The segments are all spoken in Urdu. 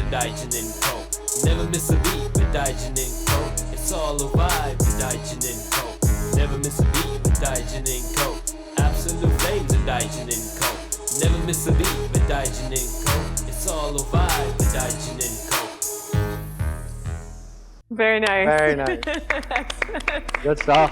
with Daikin & Co. Never miss a beat with Daikin & Co. It's all a vibe with Daikin & Co. Never miss a beat with Daikin & Co. Absolute flames with Daikin & Co. Never miss a beat with Daikin & Co. It's all a vibe with Daikin & Co. Very nice. Very nice. Excellent. Good stuff.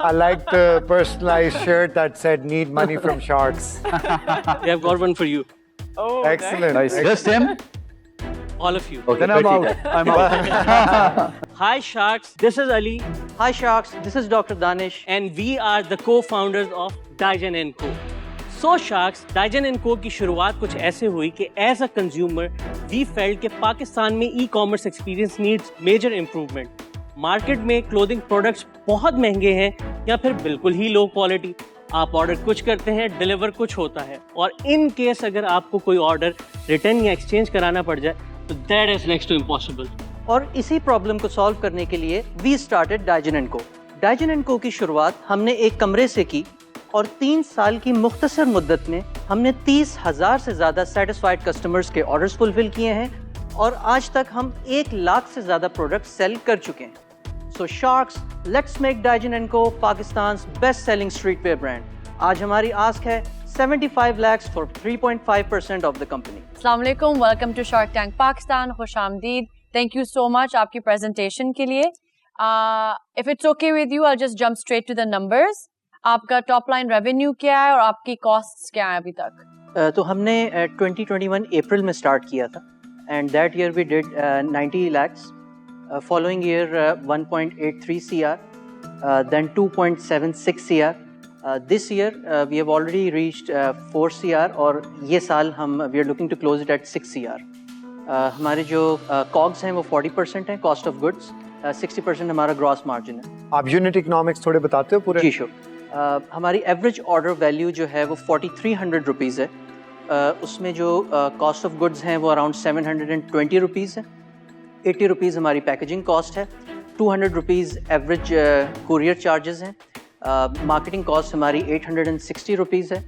I like the personalized shirt that said "Need money from sharks." We have got one for you. Oh, Excellent. Nice. Just him? All of you. Okay, Then I'm pretty out. tight. I'm out. Hi Sharks, this is Ali Hi Sharks, this is Dr. Danish. and we are the co-founders of Daikin & Co. So Sharks, Daikin & Co کی شروعات کچھ ایسے ہوئی کہ as a consumer we felt کہ پاکستان میں e-commerce experience needs major improvement. Market میں کلودنگ پروڈکٹس بہت مہنگے ہیں یا پھر بالکل ہی لو کوالٹی. آپ آرڈر کچھ کرتے ہیں, ڈیلیور کچھ ہوتا ہے, اور ان کیس اگر آپ کو کوئی آرڈر ریٹرن یا ایکسچینج کرانا پڑ جائے تو that is next to impossible. اور اسی پرابلم کو سالو کرنے کے لیے وی اسٹارٹڈ ڈائجن & کو. ڈائجن & کو کی شروعات ہم نے ایک کمرے سے کی اور 3 سال کی مختصر مدت میں ہم نے 30,000 سے زیادہ سیٹسفائڈ کسٹمرز کے آرڈرز فلفل کیے ہیں اور آج تک ہم 1 لاکھ سے زیادہ پروڈکٹ سیل کر چکے ہیں. سو شارکس, لیٹس میک ڈائجن & کو Pakistan's best selling street wear brand. آج ہماری آسک ہے 75 lakhs for 3.5% of the company. السلام علیکم, welcome to Shark Tank Pakistan. خوش آمدید. تھینک یو سو مچ آپ کی پریزنٹیشن کے لیے. If it's okay with you I just jump straight to the numbers. آپ کا ٹاپ لائن ریونیو کیا ہے اور آپ کی کاسٹس کیا ہیں ابھی تک؟ تو ہم نے 2021 اپریل میں اسٹارٹ کیا تھا and that year we did 90 lakhs. Following year 1.83 CR, then 2.76 CR. This year we have already reached 4 CR اور یہ سال ہم we are looking to close it at 6 CR. ہمارے جو COGS ہیں وہ 40% ہیں, cost of goods. 60% ہمارا gross margin ہے. آپ یونٹ اکنامکس تھوڑے بتاتے ہو پورے؟ جی شور. ہماری ایوریج آرڈر ویلیو جو ہے وہ 4300 روپیز ہے. اس میں جو کاسٹ آف گڈز ہیں وہ اراؤنڈ 720 روپیز ہے. 80 روپیز ہماری پیکیجنگ کاسٹ ہے. 200 روپیز ایوریج کوریئر چارجز ہیں. مارکیٹنگ کاسٹ ہماری 860 روپیز ہے.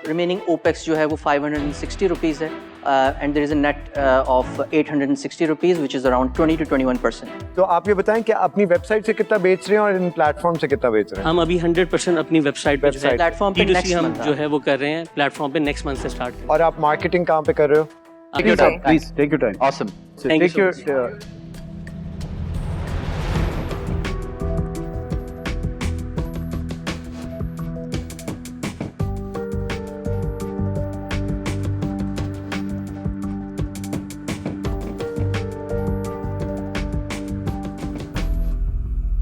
ریمیننگ اوپیکس جو ہے وہ 560 روپیز ہے. And there is a net of 860 rupees which is around 20 to 21%. تو آپ یہ بتائیں کہ اپنی ویب سائٹ سے کتنا بیچ رہے ہیں اور ان پلیٹ فارم سے کتنا بیچ رہے ہیں؟ ہم ابھی 100% اپنی ویب سائٹ پہ پلیٹ فارم پہ نیکسٹ ہم منتھ جو ہے وہ کر رہے ہیں, پلیٹ فارم پہ نیکسٹ منتھ سے اسٹارٹ کریں. اور آپ مارکیٹنگ کہاں پہ کر رہے ہو؟ Please take your time. Awesome. Thank you Take your so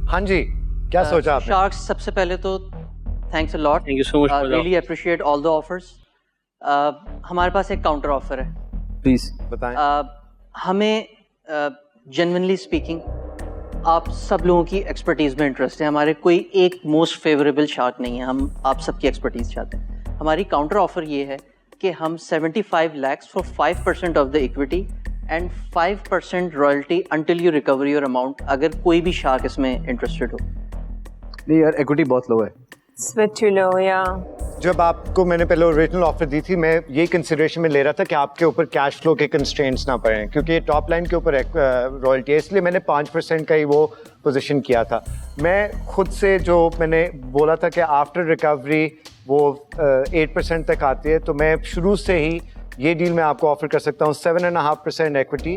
ہاں جی, کیا سوچا آپ نے؟ شارکس, سب سے پہلے تو thanks a lot. Thank you so much for the really appreciate all the offers. ہمارے پاس ایک کاؤنٹر آفر ہے. please. بتائیں. ہمیں جینونلی اسپیکنگ آپ سب لوگوں کی ایکسپرٹیز میں انٹرسٹ ہے. ہمارے کوئی ایک موسٹ فیوریبل شارک نہیں ہے, ہم آپ سب کی ایکسپرٹیز چاہتے ہیں. ہماری کاؤنٹر آفر یہ ہے کہ ہم 75 lakhs for 5% of the equity and 5% royalty until you recover your amount, اگر کوئی بھی شارک اس میں انٹرسٹڈ ہو. نہیں یار, ایکوٹی بہت لو ہے. It's a bit too low, yeah. جب آپ کو میں نے پہلے اوریجنل آفر دی تھی, میں یہ کنسیڈریشن میں لے رہا تھا کہ آپ کے اوپر کیش فلو کے کنسٹرینٹس نہ پڑیں, کیونکہ یہ ٹاپ لائن کے اوپر رائلٹی ہے, اس لیے میں نے 5% کا ہی وہ پوزیشن کیا تھا. میں خود سے جو میں نے بولا تھا کہ آفٹر ریکوری وہ 8% تک آتی ہے, تو میں شروع سے ہی یہ ڈیل میں آپ کو آفر کر سکتا ہوں 7.5% ایکویٹی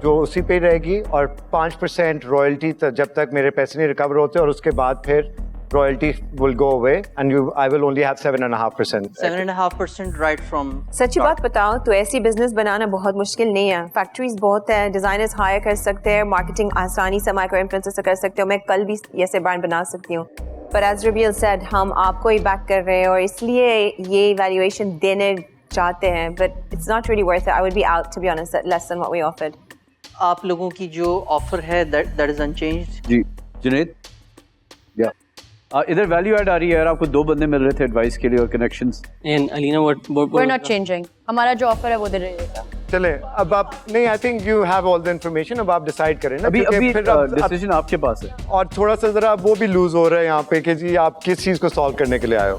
جو اسی پہ رہے گی اور 5% رائلٹی جب تک میرے پیسے نہیں ریکور ہوتے, اور اس کے بعد پھر royalty will go away and I will only have 7.5%. 7.5% right from. سچی بات بتاؤ تو ایسی بزنس بنانا بہت مشکل نہیں ہے. فیکٹریز بہت ہیں, ڈیزائنرز ہائر کر سکتے ہیں, مارکیٹنگ آسانی سے مائکرو انفلوئنسر سے کر سکتے ہو. میں کل بھی ایسے برانڈ بنا سکتی ہوں. پر ایز ریبیل سیڈ, ہم آپ کو ہی بیک کر رہے ہیں اور اس لیے یہ ایویلویشن دینے چاہتے ہیں. But it's not really worth it. I would be out to be honest less than what we offered. آپ لوگوں کی جو آفر ہے دیٹ از انچینجڈ. جی جنید, یا ادھر ویلیو ایڈ آ رہی ہے یار, آپ کو 2 بندے مل رہے تھے ایڈوائس کے لیے اور connections. And Elena we're not changing. ہمارا جو آفر ہے وہ دے رہے گا. چلیں اب آپ نہیں, I think you have all the information, اب آپ ڈیسائیڈ کریں نا, ابھی کیونکہ ڈیسیژن آپ کے پاس ہے. اور تھوڑا سا ذرا وہ بھی لوز ہو رہا ہے یہاں پہ کہ جی آپ کس چیز کو سالو کرنے کے لیے آئے ہو.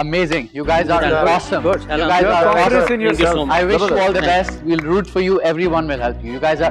Amazing, you guys are awesome. Good. You guys are Confidence awesome. in yourself. I wish you all the best. We'll root for you. Everyone will help you. You guys are.